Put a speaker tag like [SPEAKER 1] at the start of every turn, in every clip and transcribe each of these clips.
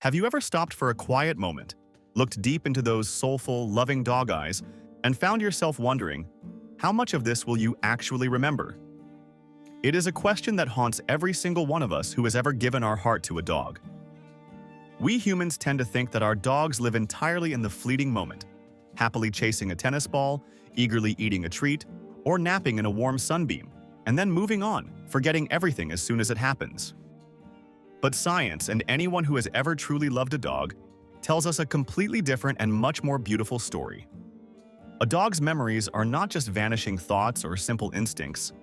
[SPEAKER 1] Have you ever stopped for a quiet moment, looked deep into those soulful, loving dog eyes, and found yourself wondering, how much of this will you actually remember? It is a question that haunts every single one of us who has ever given our heart to a dog. We humans tend to think that our dogs live entirely in the fleeting moment, happily chasing a tennis ball, eagerly eating a treat, or napping in a warm sunbeam, and then moving on, forgetting everything as soon as it happens. But science, and anyone who has ever truly loved a dog, tells us a completely different and much more beautiful story. A dog's memories are not just vanishing thoughts or simple instincts.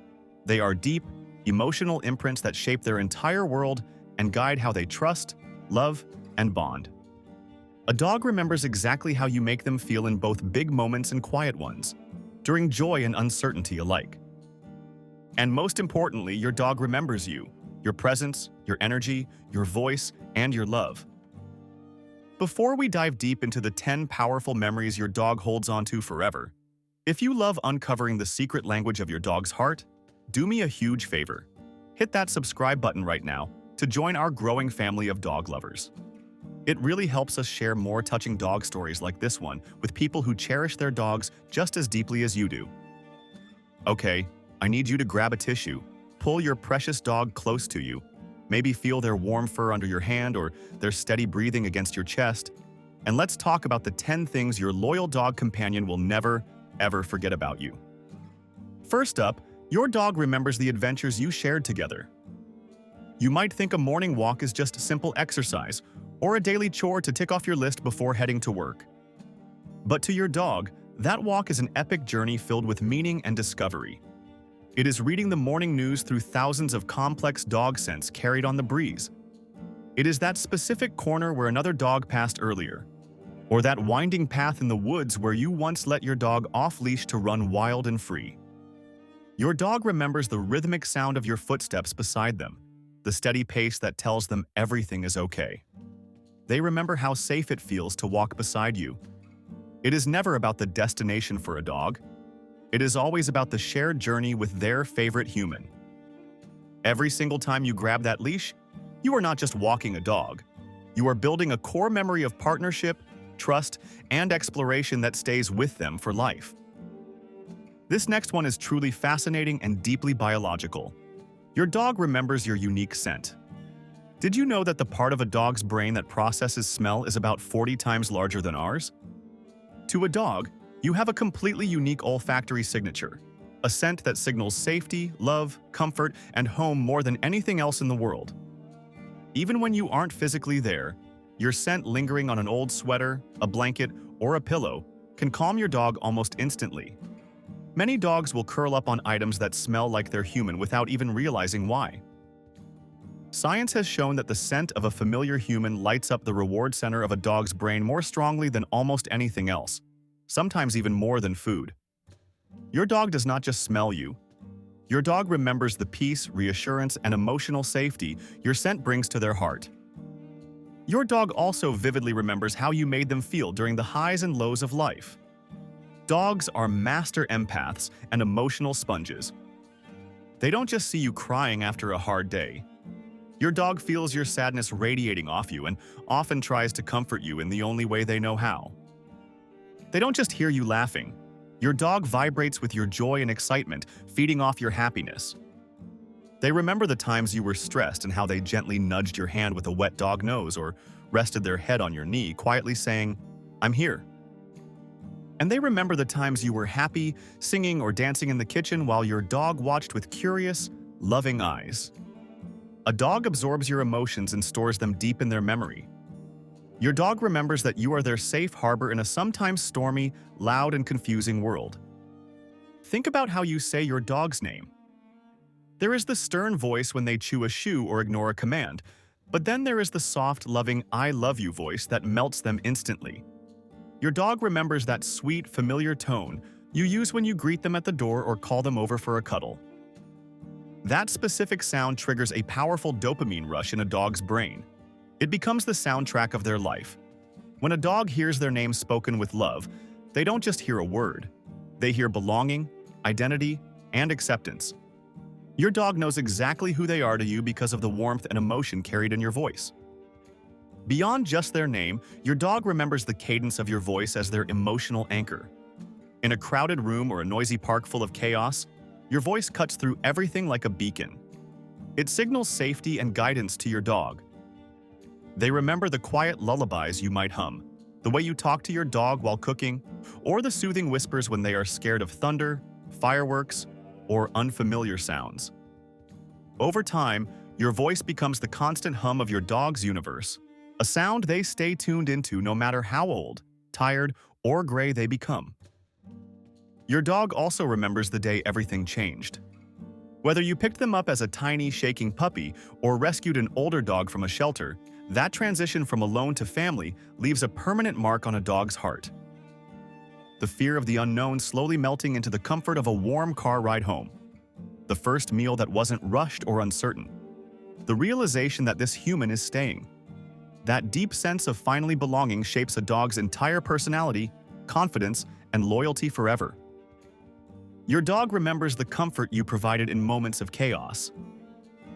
[SPEAKER 1] They are deep, emotional imprints that shape their entire world and guide how they trust, love, and bond. A dog remembers exactly how you make them feel in both big moments and quiet ones, during joy and uncertainty alike. And most importantly, your dog remembers you, your presence, your energy, your voice, and your love. Before we dive deep into the 10 powerful memories your dog holds onto forever, if you love uncovering the secret language of your dog's heart, do me a huge favor. Hit that subscribe button right now to join our growing family of dog lovers. It really helps us share more touching dog stories like this one with people who cherish their dogs just as deeply as you do. Okay, I need you to grab a tissue, pull your precious dog close to you, maybe feel their warm fur under your hand or their steady breathing against your chest, and let's talk about the 10 things your loyal dog companion will never, ever forget about you. First up, your dog remembers the adventures you shared together. You might think a morning walk is just simple exercise or a daily chore to tick off your list before heading to work. But to your dog, that walk is an epic journey filled with meaning and discovery. It is reading the morning news through thousands of complex dog scents carried on the breeze. It is that specific corner where another dog passed earlier, or that winding path in the woods where you once let your dog off-leash to run wild and free. Your dog remembers the rhythmic sound of your footsteps beside them, the steady pace that tells them everything is okay. They remember how safe it feels to walk beside you. It is never about the destination for a dog. It is always about the shared journey with their favorite human. Every single time you grab that leash, you are not just walking a dog. You are building a core memory of partnership, trust, and exploration that stays with them for life. This next one is truly fascinating and deeply biological. Your dog remembers your unique scent. Did you know that the part of a dog's brain that processes smell is about 40 times larger than ours? To a dog, you have a completely unique olfactory signature, a scent that signals safety, love, comfort, and home more than anything else in the world. Even when you aren't physically there, your scent lingering on an old sweater, a blanket, or a pillow can calm your dog almost instantly. Many dogs will curl up on items that smell like they're human without even realizing why. Science has shown that the scent of a familiar human lights up the reward center of a dog's brain more strongly than almost anything else, sometimes even more than food. Your dog does not just smell you. Your dog remembers the peace, reassurance, and emotional safety your scent brings to their heart. Your dog also vividly remembers how you made them feel during the highs and lows of life. Dogs are master empaths and emotional sponges. They don't just see you crying after a hard day. Your dog feels your sadness radiating off you and often tries to comfort you in the only way they know how. They don't just hear you laughing. Your dog vibrates with your joy and excitement, feeding off your happiness. They remember the times you were stressed and how they gently nudged your hand with a wet dog nose or rested their head on your knee, quietly saying, "I'm here." And they remember the times you were happy, singing or dancing in the kitchen while your dog watched with curious, loving eyes. A dog absorbs your emotions and stores them deep in their memory. Your dog remembers that you are their safe harbor in a sometimes stormy, loud, and confusing world. Think about how you say your dog's name. There is the stern voice when they chew a shoe or ignore a command, but then there is the soft, loving "I love you" voice that melts them instantly. Your dog remembers that sweet, familiar tone you use when you greet them at the door or call them over for a cuddle. That specific sound triggers a powerful dopamine rush in a dog's brain. It becomes the soundtrack of their life. When a dog hears their name spoken with love, they don't just hear a word. They hear belonging, identity, and acceptance. Your dog knows exactly who they are to you because of the warmth and emotion carried in your voice. Beyond just their name, your dog remembers the cadence of your voice as their emotional anchor. In a crowded room or a noisy park full of chaos, your voice cuts through everything like a beacon. It signals safety and guidance to your dog. They remember the quiet lullabies you might hum, the way you talk to your dog while cooking, or the soothing whispers when they are scared of thunder, fireworks, or unfamiliar sounds. Over time, your voice becomes the constant hum of your dog's universe, a sound they stay tuned into no matter how old, tired, or gray they become. Your dog also remembers the day everything changed. Whether you picked them up as a tiny, shaking puppy or rescued an older dog from a shelter, that transition from alone to family leaves a permanent mark on a dog's heart. The fear of the unknown slowly melting into the comfort of a warm car ride home. The first meal that wasn't rushed or uncertain. The realization that this human is staying. That deep sense of finally belonging shapes a dog's entire personality, confidence, and loyalty forever. Your dog remembers the comfort you provided in moments of chaos.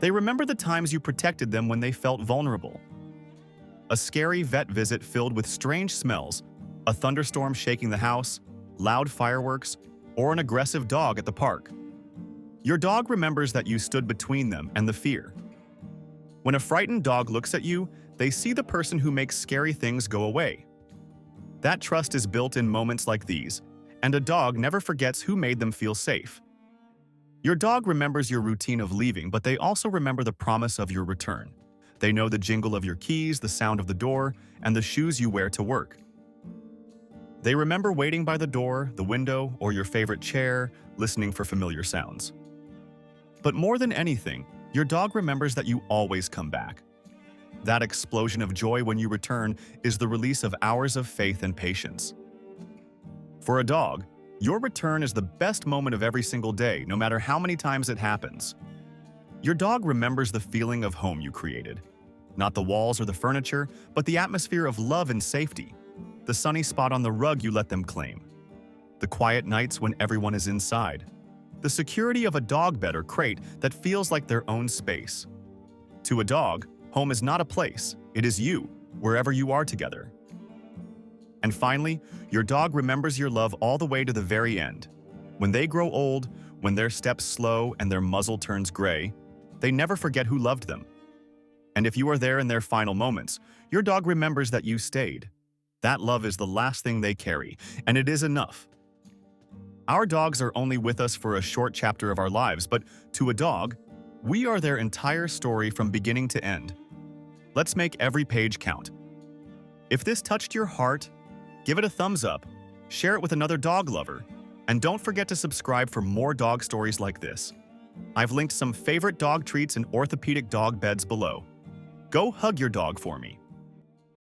[SPEAKER 1] They remember the times you protected them when they felt vulnerable. A scary vet visit filled with strange smells, a thunderstorm shaking the house, loud fireworks, or an aggressive dog at the park. Your dog remembers that you stood between them and the fear. When a frightened dog looks at you, they see the person who makes scary things go away. That trust is built in moments like these, and a dog never forgets who made them feel safe. Your dog remembers your routine of leaving, but they also remember the promise of your return. They know the jingle of your keys, the sound of the door, and the shoes you wear to work. They remember waiting by the door, the window, or your favorite chair, listening for familiar sounds. But more than anything, your dog remembers that you always come back. That explosion of joy when you return is the release of hours of faith and patience. For a dog, your return is the best moment of every single day, no matter how many times it happens. Your dog remembers the feeling of home you created. Not the walls or the furniture, but the atmosphere of love and safety. The sunny spot on the rug you let them claim. The quiet nights when everyone is inside. The security of a dog bed or crate that feels like their own space. To a dog, home is not a place, it is you, wherever you are together. And finally, your dog remembers your love all the way to the very end. When they grow old, when their steps slow and their muzzle turns gray, they never forget who loved them. And if you are there in their final moments, your dog remembers that you stayed. That love is the last thing they carry, and it is enough. Our dogs are only with us for a short chapter of our lives, but to a dog, we are their entire story from beginning to end. Let's make every page count. If this touched your heart, give it a thumbs up, share it with another dog lover, and don't forget to subscribe for more dog stories like this. I've linked some favorite dog treats and orthopedic dog beds below. Go hug your dog for me.